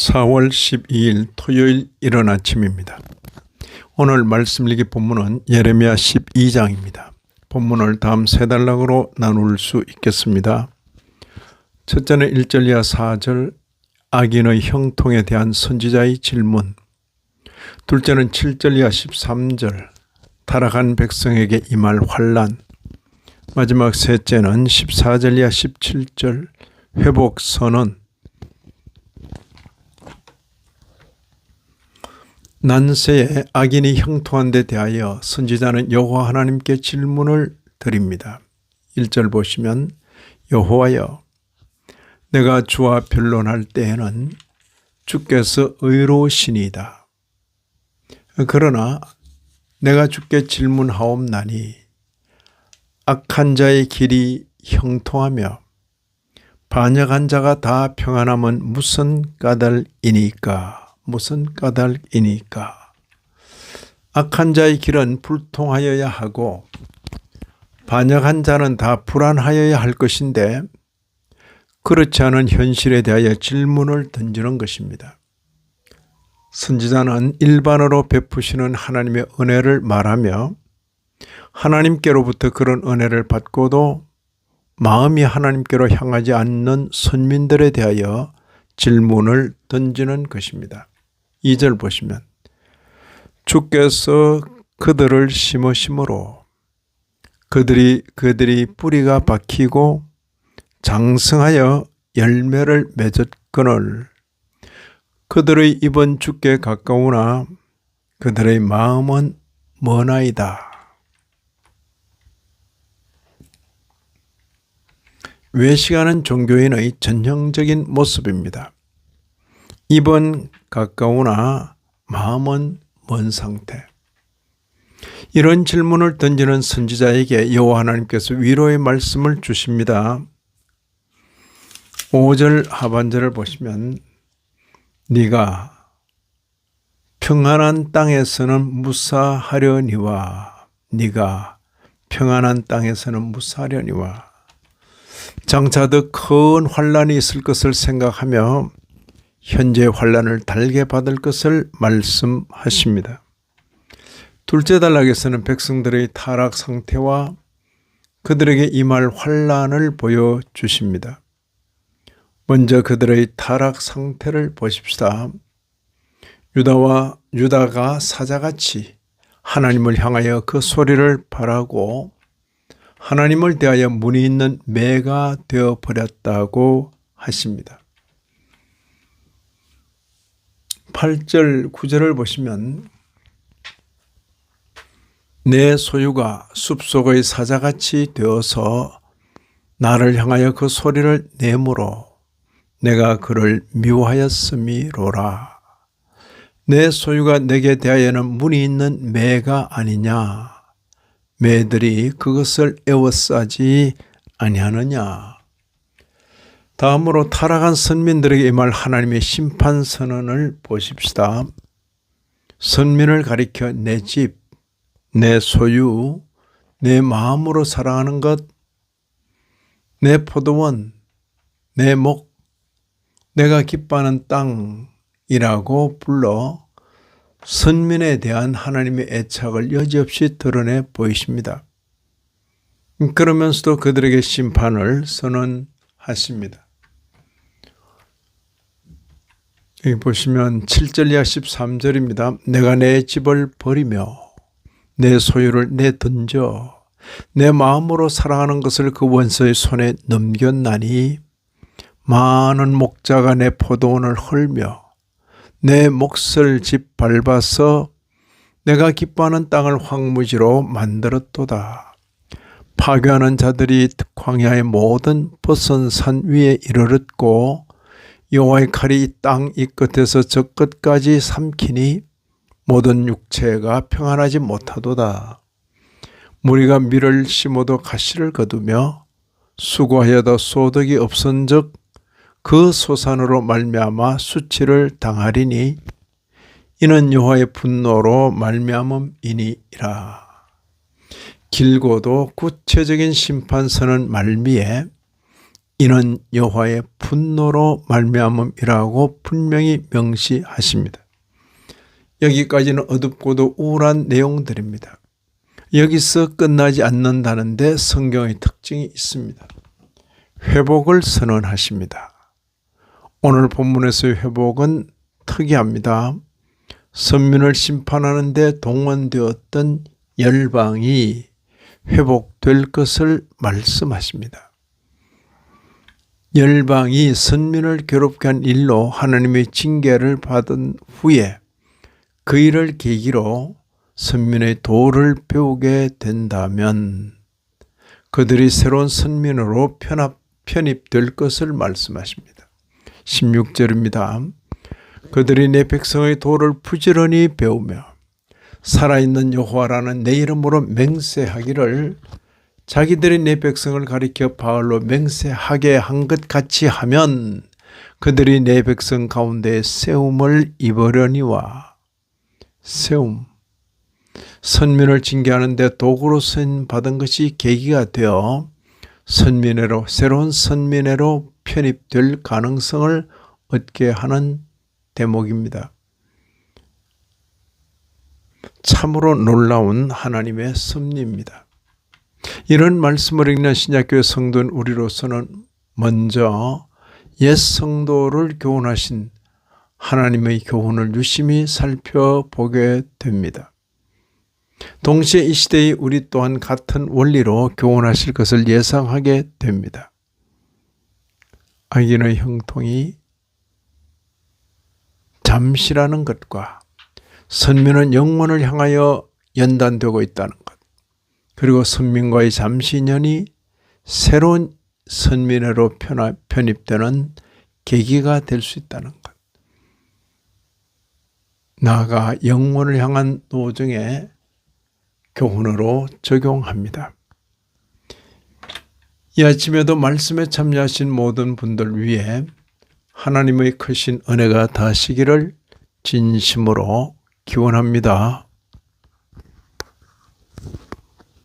4월 12일 토요일 이른 아침입니다. 오늘 말씀 읽기 본문은 예레미야 12장입니다. 본문을 다음 세 단락으로 나눌 수 있겠습니다. 첫째는 1절 이하 4절 악인의 형통에 대한 선지자의 질문, 둘째는 7절 이하 13절 타락한 백성에게 임할 환난, 마지막 셋째는 14절 이하 17절 회복 선언. 난세에 악인이 형통한 데 대하여 선지자는 여호와 하나님께 질문을 드립니다. 1절 보시면 여호와여, 내가 주와 변론할 때에는 주께서 의로우시니이다. 그러나 내가 주께 질문하옵나니 악한 자의 길이 형통하며 반역한 자가 다 평안함은 무슨 까닭이니까? 무슨 까닭이니까? 악한 자의 길은 불통하여야 하고 반역한 자는 다 불안하여야 할 것인데 그렇지 않은 현실에 대하여 질문을 던지는 것입니다. 선지자는 일반으로 베푸시는 하나님의 은혜를 말하며 하나님께로부터 그런 은혜를 받고도 마음이 하나님께로 향하지 않는 선민들에 대하여 질문을 던지는 것입니다. 2절 보시면 주께서 그들을 심으심으로 그들이 뿌리가 박히고 장성하여 열매를 맺었거늘 그들의 입은 주께 가까우나 그들의 마음은 머나이다. 외식하는 종교인의 전형적인 모습입니다. 입은 가까우나 마음은 먼 상태. 이런 질문을 던지는 선지자에게 여호와 하나님께서 위로의 말씀을 주십니다. 5절 하반절을 보시면 네가 평안한 땅에서는 무사하려니와 네가 평안한 땅에서는 무사하려니와 장차 더 큰 환난이 있을 것을 생각하며 현재 환난을 달게 받을 것을 말씀하십니다. 둘째 단락에서는 백성들의 타락 상태와 그들에게 임할 환난을 보여주십니다. 먼저 그들의 타락 상태를 보십시다. 유다가 사자같이 하나님을 향하여 그 소리를 바라고 하나님을 대하여 문이 있는 매가 되어버렸다고 하십니다. 8절 9절을 보시면 내 소유가 숲속의 사자같이 되어서 나를 향하여 그 소리를 내므로 내가 그를 미워하였음이로라. 내 소유가 내게 대하여는 문이 있는 매가 아니냐. 매들이 그것을 에워싸지 아니하느냐. 다음으로 타락한 선민들에게 임할 하나님의 심판 선언을 보십시다. 선민을 가리켜 내 집, 내 소유, 내 마음으로 사랑하는 것, 내 포도원, 내 목, 내가 기뻐하는 땅이라고 불러 선민에 대한 하나님의 애착을 여지없이 드러내 보이십니다. 그러면서도 그들에게 심판을 선언하십니다. 여기 보시면 7절 이하 13절입니다. 내가 내 집을 버리며 내 소유를 내던져 내 마음으로 사랑하는 것을 그 원수의 손에 넘겼나니 많은 목자가 내 포도원을 헐며 내 몫을 짓밟아서 내가 기뻐하는 땅을 황무지로 만들었도다. 파괴하는 자들이 광야의 모든 벗은 산 위에 이르렀고 여호와의 칼이 이 땅 이 끝에서 저 끝까지 삼키니 모든 육체가 평안하지 못하도다. 무리가 밀을 심어도 가시를 거두며 수고하여도 소득이 없은즉 그 소산으로 말미암아 수치를 당하리니 이는 여호와의 분노로 말미암음이니라. 길고도 구체적인 심판선언 말미에 이는 여호와의 분노로 말미암음이라고 분명히 명시하십니다. 여기까지는 어둡고도 우울한 내용들입니다. 여기서 끝나지 않는다는데 성경의 특징이 있습니다. 회복을 선언하십니다. 오늘 본문에서의 회복은 특이합니다. 선민을 심판하는 데 동원되었던 열방이 회복될 것을 말씀하십니다. 열방이 선민을 괴롭게 한 일로 하나님의 징계를 받은 후에 그 일을 계기로 선민의 도를 배우게 된다면 그들이 새로운 선민으로 편입될 것을 말씀하십니다. 16절입니다. 그들이 내 백성의 도를 부지런히 배우며 살아있는 여호와라는 내 이름으로 맹세하기를, 자기들이 내 백성을 가리켜 바알로 맹세하게 한 것 같이 하면 그들이 내 백성 가운데 세움을 입으려니와. 세움, 선민을 징계하는 데 도구로 쓰임 받은 것이 계기가 되어 선민회로, 새로운 선민회로 편입될 가능성을 얻게 하는 대목입니다. 참으로 놀라운 하나님의 섭리입니다. 이런 말씀을 읽는 신약교회 성도인 우리로서는 먼저 옛 성도를 교훈하신 하나님의 교훈을 유심히 살펴보게 됩니다. 동시에 이 시대의 우리 또한 같은 원리로 교훈하실 것을 예상하게 됩니다. 악인의 형통이 잠시라는 것과 선민은 영원을 향하여 연단되고 있다는 것, 그리고 선민과의 잠시 인연이 새로운 선민회로 편입되는 계기가 될 수 있다는 것, 나아가 영원을 향한 노정의 교훈으로 적용합니다. 이 아침에도 말씀에 참여하신 모든 분들 위해 하나님의 크신 은혜가 다하시기를 진심으로 기원합니다.